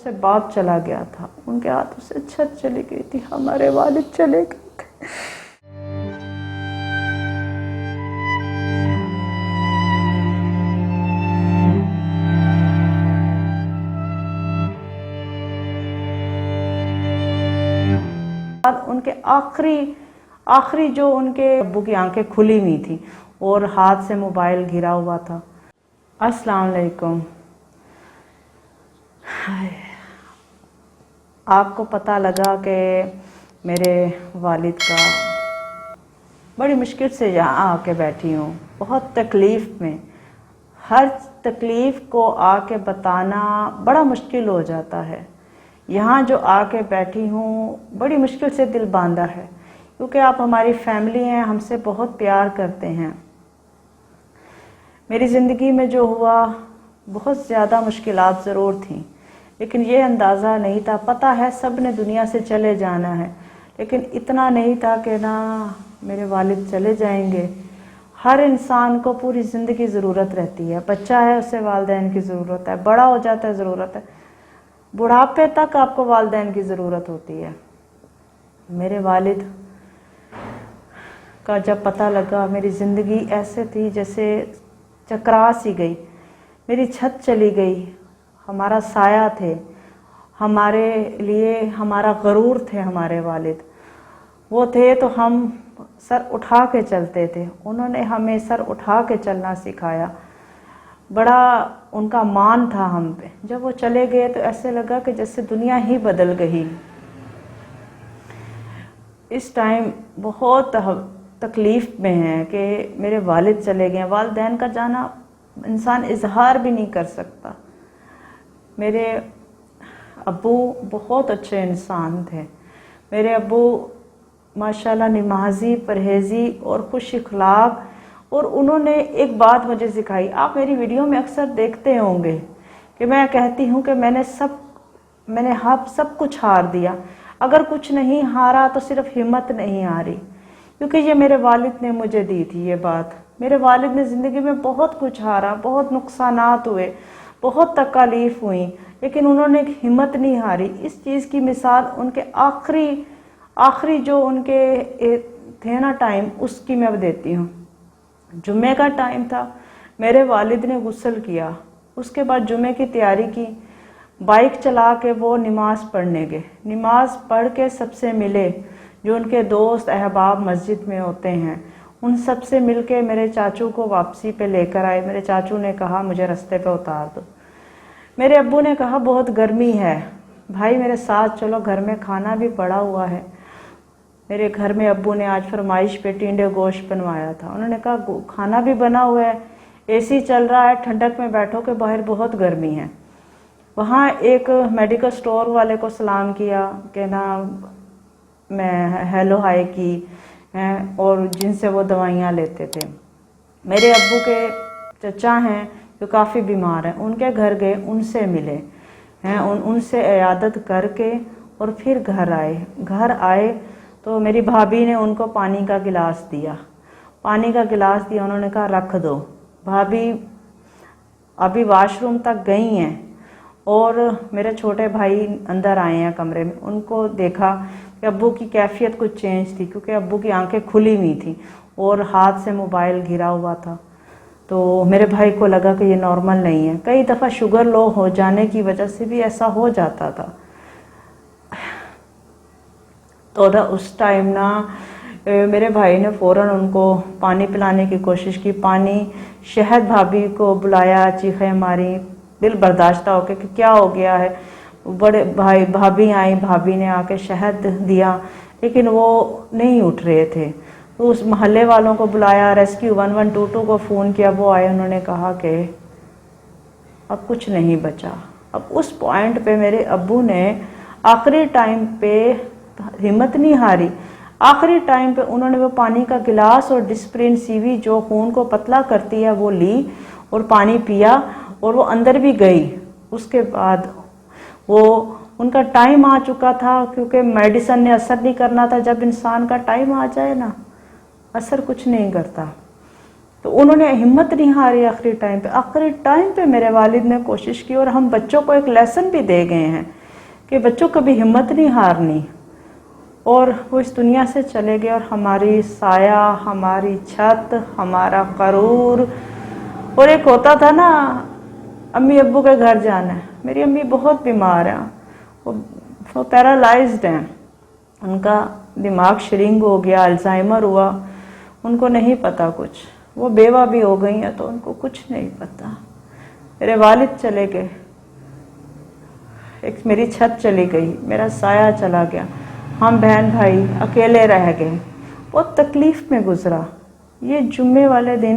سے باپ چلا گیا تھا، ان کے ہاتھوں سے چھت چلی گئی تھی، ہمارے والد چلے گئے تھے۔ ان کے آخری جو ان کے ابو کی آنکھیں کھلی ہوئی تھی اور ہاتھ سے موبائل گرا ہوا تھا۔ السلام علیکم۔ آپ کو پتہ لگا کہ میرے والد کا بڑی مشکل سے یہاں آ کے بیٹھی ہوں، بہت تکلیف میں، ہر تکلیف کو آ کے بتانا بڑا مشکل ہو جاتا ہے۔ یہاں جو آ کے بیٹھی ہوں بڑی مشکل سے دل باندھا ہے، کیونکہ آپ ہماری فیملی ہیں، ہم سے بہت پیار کرتے ہیں۔ میری زندگی میں جو ہوا بہت زیادہ مشکلات ضرور تھیں، لیکن یہ اندازہ نہیں تھا، پتہ ہے سب نے دنیا سے چلے جانا ہے، لیکن اتنا نہیں تھا کہ نہ میرے والد چلے جائیں گے۔ ہر انسان کو پوری زندگی ضرورت رہتی ہے، بچہ ہے اسے والدین کی ضرورت ہے، بڑا ہو جاتا ہے ضرورت ہے، بڑھاپے تک آپ کو والدین کی ضرورت ہوتی ہے۔ میرے والد کا جب پتہ لگا، میری زندگی ایسے تھی جیسے چکرا سی گئی، میری چھت چلی گئی، ہمارا سایہ تھے، ہمارے لیے ہمارا غرور تھے ہمارے والد، وہ تھے تو ہم سر اٹھا کے چلتے تھے، انہوں نے ہمیں سر اٹھا کے چلنا سکھایا، بڑا ان کا مان تھا ہم پہ۔ جب وہ چلے گئے تو ایسے لگا کہ جیسے دنیا ہی بدل گئی۔ اس ٹائم بہت تکلیف میں ہیں کہ میرے والد چلے گئے۔ والدین کا جانا انسان اظہار بھی نہیں کر سکتا۔ میرے ابو بہت اچھے انسان تھے، میرے ابو ماشاءاللہ نمازی، پرہیزی اور خوش اخلاق، اور انہوں نے ایک بات مجھے سکھائی، آپ میری ویڈیو میں اکثر دیکھتے ہوں گے کہ میں کہتی ہوں کہ میں نے سب کچھ ہار دیا، اگر کچھ نہیں ہارا تو صرف ہمت نہیں ہاری، کیونکہ یہ میرے والد نے مجھے دی تھی یہ بات۔ میرے والد نے زندگی میں بہت کچھ ہارا، بہت نقصانات ہوئے، بہت تکالیف ہوئیں، لیکن انہوں نے ہمت نہیں ہاری۔ اس چیز کی مثال ان کے آخری جو ان کے تھے نا ٹائم، اس کی میں دیتی ہوں۔ جمعے کا ٹائم تھا، میرے والد نے غسل کیا، اس کے بعد جمعے کی تیاری کی، بائک چلا کے وہ نماز پڑھنے گئے، نماز پڑھ کے سب سے ملے، جو ان کے دوست احباب مسجد میں ہوتے ہیں، ان سب سے مل کے میرے چاچو کو واپسی پہ لے کر آئے۔ میرے چاچو نے کہا مجھے رستے پہ اتار دو۔ میرے ابو نے کہا بہت گرمی ہے بھائی میرے ساتھ چلو، گھر میں کھانا بھی پڑا ہوا ہے۔ میرے گھر میں ابو نے آج فرمائش پہ ٹینڈے گوشت بنوایا تھا، انہوں نے کہا کھانا بھی بنا ہوا ہے، اے سی چل رہا ہے، ٹھنڈک میں بیٹھو کہ باہر بہت گرمی ہے۔ وہاں ایک میڈیکل سٹور والے کو سلام کیا کہ نا میں ہیلو ہائی کی، اور جن سے وہ دوائیاں لیتے تھے۔ میرے ابو کے چچا ہیں جو کافی بیمار ہیں، ان کے گھر گئے، ان سے ملے، ان سے عیادت کر کے اور پھر گھر آئے تو میری بھابھی نے ان کو پانی کا گلاس دیا، انہوں نے کہا رکھ دو۔ بھابھی ابھی واش روم تک گئی ہیں، اور میرے چھوٹے بھائی اندر آئے ہیں کمرے میں، ان کو دیکھا کہ ابو کی کیفیت کچھ چینج تھی، کیونکہ ابو کی آنکھیں کھلی ہوئی تھیں اور ہاتھ سے موبائل گرا ہوا تھا، تو میرے بھائی کو لگا کہ یہ نارمل نہیں ہے۔ کئی دفعہ شوگر لو ہو جانے کی وجہ سے بھی ایسا ہو جاتا تھا۔ تو اس ٹائم نا میرے بھائی نے فوراً ان کو پانی پلانے کی کوشش کی، شہد بھابھی کو بلایا، چیخیں ماری، دل برداشتہ ہو کے کہ کیا ہو گیا ہے۔ بڑے بھابھی آئیں، بھابھی نے آ کے شہد دیا، لیکن وہ نہیں اٹھ رہے تھے، تو اس محلے والوں کو بلایا، ریسکیو 1122 کو فون کیا، وہ آئے، انہوں نے کہا کہ اب کچھ نہیں بچا۔ اب اس پوائنٹ پہ میرے ابو نے آخری ٹائم پہ ہمت نہیں ہاری، آخری ٹائم پہ انہوں نے وہ پانی کا گلاس اور ڈسپرین سیوی جو خون کو پتلا کرتی ہے وہ لی اور پانی پیا، اور وہ اندر بھی گئی۔ اس کے بعد ان کا ٹائم آ چکا تھا، کیونکہ میڈیسن نے اثر نہیں کرنا تھا۔ جب انسان کا ٹائم آ جائے نا، اثر کچھ نہیں کرتا۔ تو انہوں نے ہمت نہیں ہاری آخری ٹائم پہ میرے والد نے کوشش کی، اور ہم بچوں کو ایک لیسن بھی دے گئے ہیں کہ بچوں کو بھی ہمت نہیں ہارنی، اور وہ اس دنیا سے چلے گئے، اور ہماری سایہ، ہماری چھت، ہمارا غرور۔ اور ایک ہوتا تھا نا امی ابو کے گھر جانا ہے، میری امی بہت بیمار ہیں، وہ پیرالائزڈ ہیں، ان کا دماغ شرنک ہو گیا، الزائمر ہوا، ان کو نہیں پتا کچھ، وہ بیوہ بھی ہو گئی ہیں تو ان کو کچھ نہیں پتا۔ میرے والد چلے گئے، ایک میری چھت چلی گئی، میرا سایہ چلا گیا، ہم بہن بھائی اکیلے رہ گئے، بہت تکلیف میں گزرا۔ یہ جمعے والے دن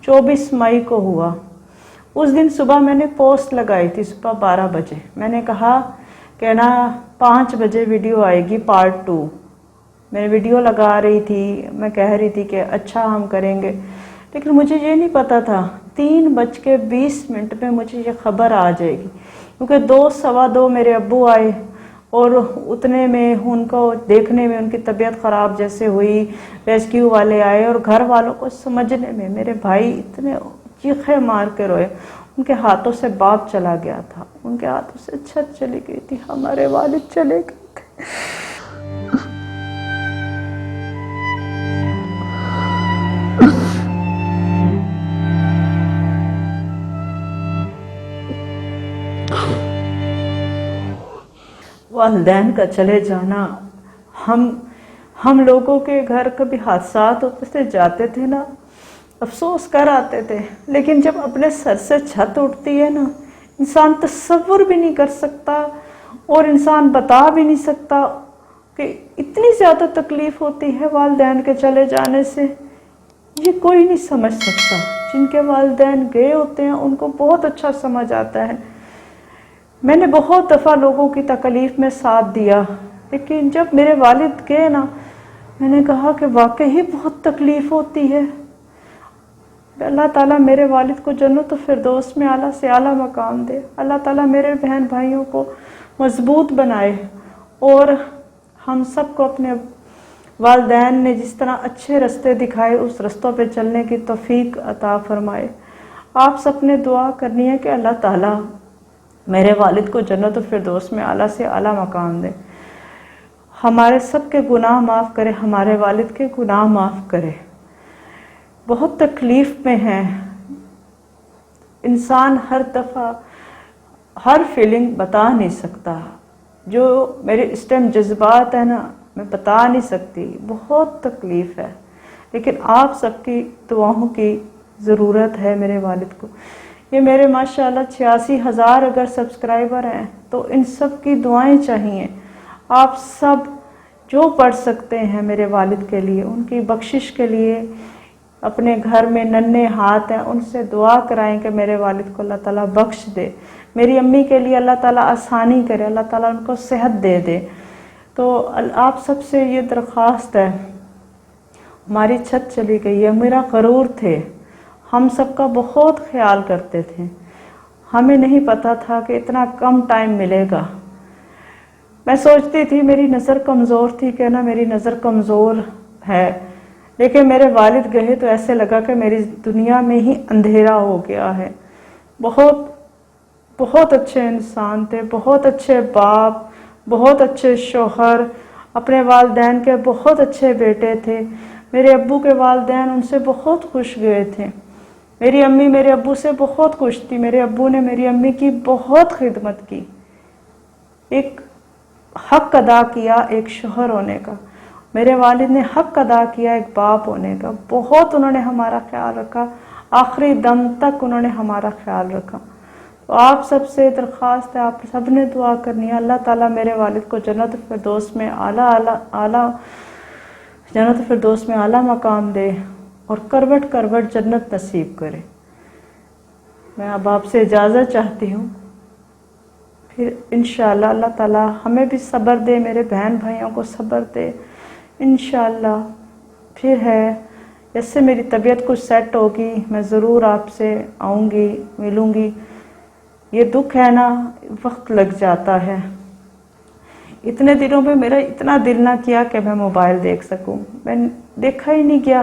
24 مئی کو ہوا۔ اس دن صبح میں نے پوسٹ لگائی تھی، صبح 12 بجے میں نے کہا کہ نا 5 بجے ویڈیو آئے گی پارٹ 2۔ میں ویڈیو لگا رہی تھی، میں کہہ رہی تھی کہ اچھا ہم کریں گے، لیکن مجھے یہ نہیں پتا تھا 3:20 میں مجھے یہ خبر آ جائے گی، کیونکہ 2 سوا 2 میرے ابو آئے، اور اتنے میں ان کو دیکھنے میں ان کی طبیعت خراب جیسے ہوئی، ریسکیو والے آئے، اور گھر والوں کو سمجھنے میں میرے بھائی اتنے چیخے مار کے روئے، ان کے ہاتھوں سے باپ چلا گیا تھا، ان کے ہاتھوں سے چھت چلی گئی تھی، ہمارے والد چلے گئے تھے۔ والدین کا چلے جانا، ہم لوگوں کے گھر کبھی حادثات ہوتے تھے، جاتے تھے نا، افسوس کر آتے تھے، لیکن جب اپنے سر سے چھت اٹھتی ہے نا، انسان تصور بھی نہیں کر سکتا، اور انسان بتا بھی نہیں سکتا کہ اتنی زیادہ تکلیف ہوتی ہے والدین کے چلے جانے سے، یہ کوئی نہیں سمجھ سکتا۔ جن کے والدین گئے ہوتے ہیں ان کو بہت اچھا سمجھ آتا ہے۔ میں نے بہت دفعہ لوگوں کی تکلیف میں ساتھ دیا، لیکن جب میرے والد گئے نا، میں نے کہا کہ واقعی بہت تکلیف ہوتی ہے۔ اللہ تعالیٰ میرے والد کو جنت الفردوس میں اعلیٰ سے اعلیٰ مقام دے، اللہ تعالیٰ میرے بہن بھائیوں کو مضبوط بنائے، اور ہم سب کو اپنے والدین نے جس طرح اچھے رستے دکھائے اس رستوں پہ چلنے کی توفیق عطا فرمائے۔ آپ سب نے دعا کرنی ہے کہ اللہ تعالیٰ میرے والد کو جنت الفردوس میں اعلیٰ سے اعلیٰ مقام دے، ہمارے سب کے گناہ معاف کرے، ہمارے والد کے گناہ معاف کرے۔ بہت تکلیف میں ہیں انسان، ہر دفعہ ہر فیلنگ بتا نہیں سکتا، جو میرے اس ٹائم جذبات ہیں نا میں بتا نہیں سکتی، بہت تکلیف ہے، لیکن آپ سب کی دعاؤں کی ضرورت ہے میرے والد کو۔ یہ میرے ماشاءاللہ 86,000 اگر سبسکرائبر ہیں تو ان سب کی دعائیں چاہیے۔ آپ سب جو پڑھ سکتے ہیں میرے والد کے لیے، ان کی بخشش کے لیے، اپنے گھر میں ننھے ہاتھ ہیں ان سے دعا کرائیں کہ میرے والد کو اللہ تعالیٰ بخش دے، میری امی کے لیے اللہ تعالیٰ آسانی کرے، اللہ تعالیٰ ان کو صحت دے دے۔ تو آپ سب سے یہ درخواست ہے، ہماری چھت چلی گئی ہے، میرا غرور تھے، ہم سب کا بہت خیال کرتے تھے، ہمیں نہیں پتا تھا کہ اتنا کم ٹائم ملے گا۔ میں سوچتی تھی میری نظر کمزور تھی کہ نا میری نظر کمزور ہے، لیکن میرے والد گئے تو ایسے لگا کہ میری دنیا میں ہی اندھیرا ہو گیا ہے۔ بہت اچھے انسان تھے، بہت اچھے باپ، بہت اچھے شوہر، اپنے والدین کے بہت اچھے بیٹے تھے۔ میرے ابو کے والدین ان سے بہت خوش گئے تھے، میری امی میرے ابو سے بہت خوش تھی، میرے ابو نے میری امی کی بہت خدمت کی، ایک حق ادا کیا ایک شوہر ہونے کا، میرے والد نے حق ادا کیا ایک باپ ہونے کا، بہت انہوں نے ہمارا خیال رکھا، آخری دم تک انہوں نے ہمارا خیال رکھا۔ تو آپ سب سے درخواست ہے، آپ سب نے دعا کرنی ہے، اللہ تعالیٰ میرے والد کو جنت الفردوس میں اعلیٰ مقام دے، اور کروٹ کروٹ جنت نصیب کرے۔ میں اب آپ سے اجازت چاہتی ہوں، پھر انشاءاللہ اللہ تعالیٰ ہمیں بھی صبر دے، میرے بہن بھائیوں کو صبر دے، انشاءاللہ پھر ہے جیسے میری طبیعت کچھ سیٹ ہوگی میں ضرور آپ سے آؤں گی، ملوں گی۔ یہ دکھ ہے نا وقت لگ جاتا ہے، اتنے دنوں میں میرا اتنا دل نہ کیا کہ میں موبائل دیکھ سکوں، میں دیکھا ہی نہیں گیا،